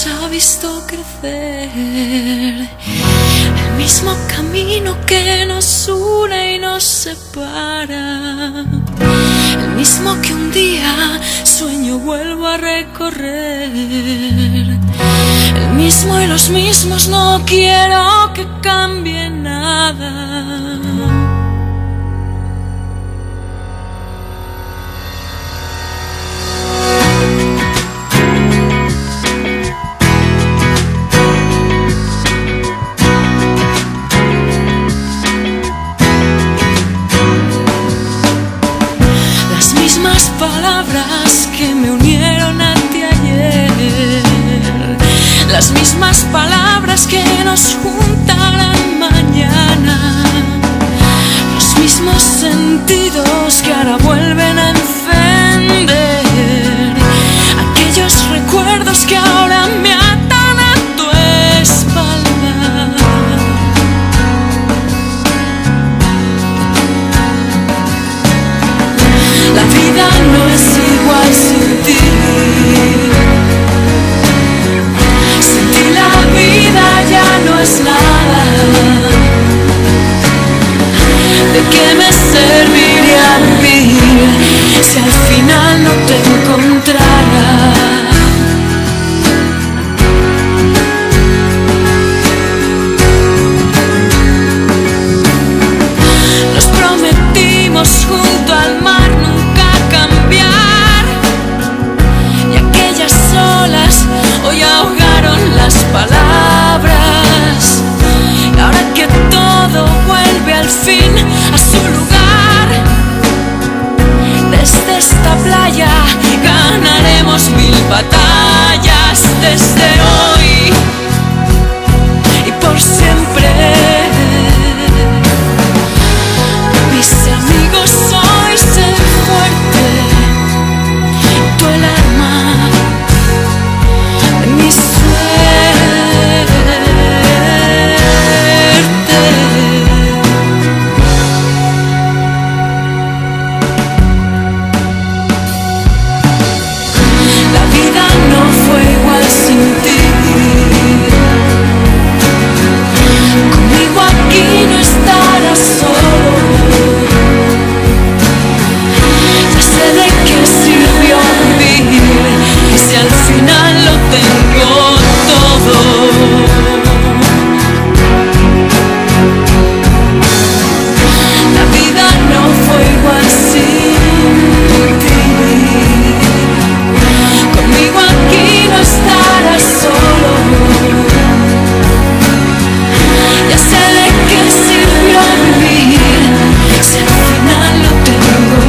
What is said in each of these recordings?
nos ha visto crecer, el mismo camino que nos une y nos separa, el mismo que un día sueño vuelvo a recorrer, el mismo y los mismos, no quiero que cambie nada. Palabras que me unieron a ti ayer, las mismas palabras que nos juntarán mañana, los mismos sentidos que ahora vuelven a encender aquellos recuerdos que ahora me atan a tu espalda. La vida no es igual sin ti. Sin ti la vida ya no es nada. ¿De qué me serviría vivir si al final no te encontrara? Nos prometimos junto al mar hoy ahogaron las palabras, y ahora que todo vuelve al fin a su lugar, desde esta playa ganaremos 1000 batallas desde hoy y por siempre. Mis amigos, sois el fuerte, tú el arma, mi suerte. La vida no fue igual sin ti. Conmigo aquí no estarás solo. Ya sé de qué sirvió vivir y si al final lo tengo todo. La vida no fue igual sin ti. Conmigo aquí no estarás solo. Ya sé de qué sirvió vivir si al final lo tengo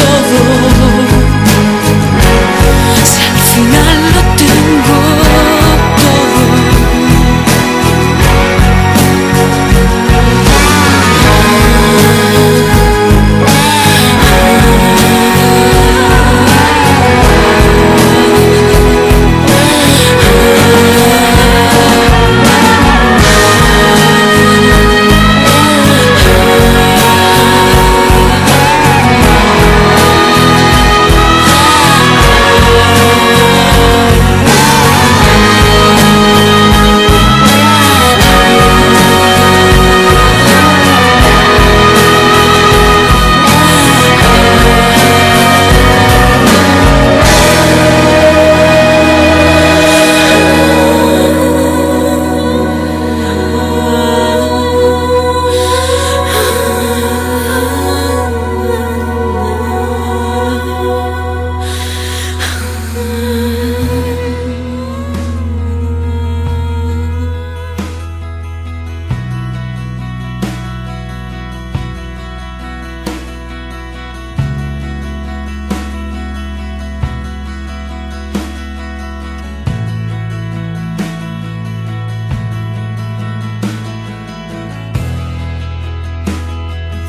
todo. Si al final lo tengo todo.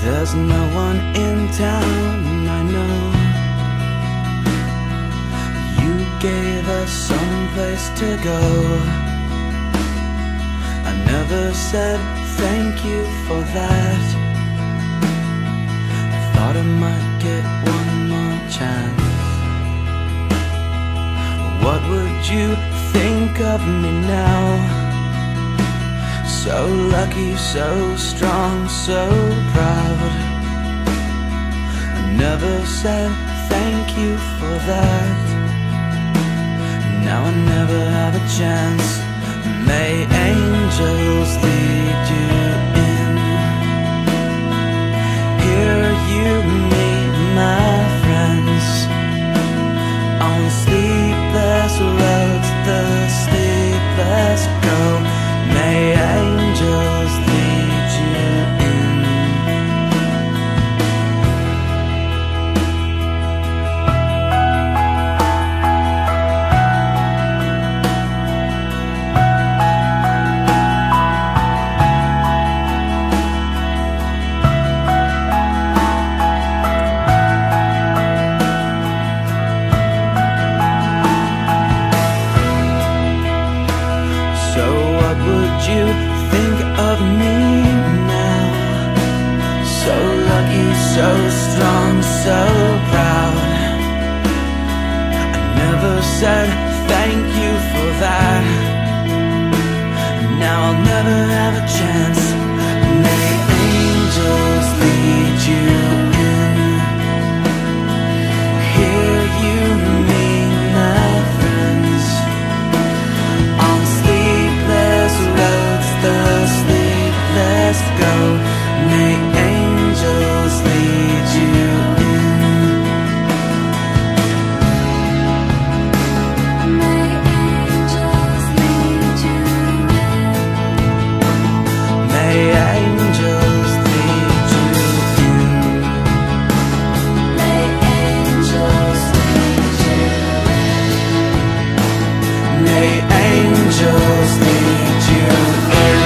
There's no one in town, I know. You gave us some place to go. I never said thank you for that. I thought I might get one more chance. what would you think of me now? So lucky, so strong, so proud. I never said thank you for that. Now I never have a chance. May angels lead you in. Here you meet my friends on sleepless roads, the sleepless go. May angels lead you in. So what would you think of me now? So lucky, so strong, so proud. I never said thank you for that. Now I'll never have a chance. May angels lead you in. Here you meet my friends on sleepless roads, the sleepless go. May angels lead you in. May angels lead you in. May angels lead you in. May angels lead you in. May angels lead you in.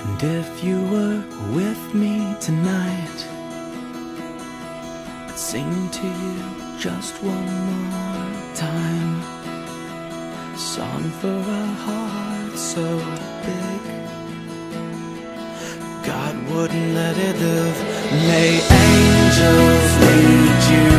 And if you were with me tonight, I'd sing to you just one more time, a song for a heart so big God wouldn't let it live. May angels lead you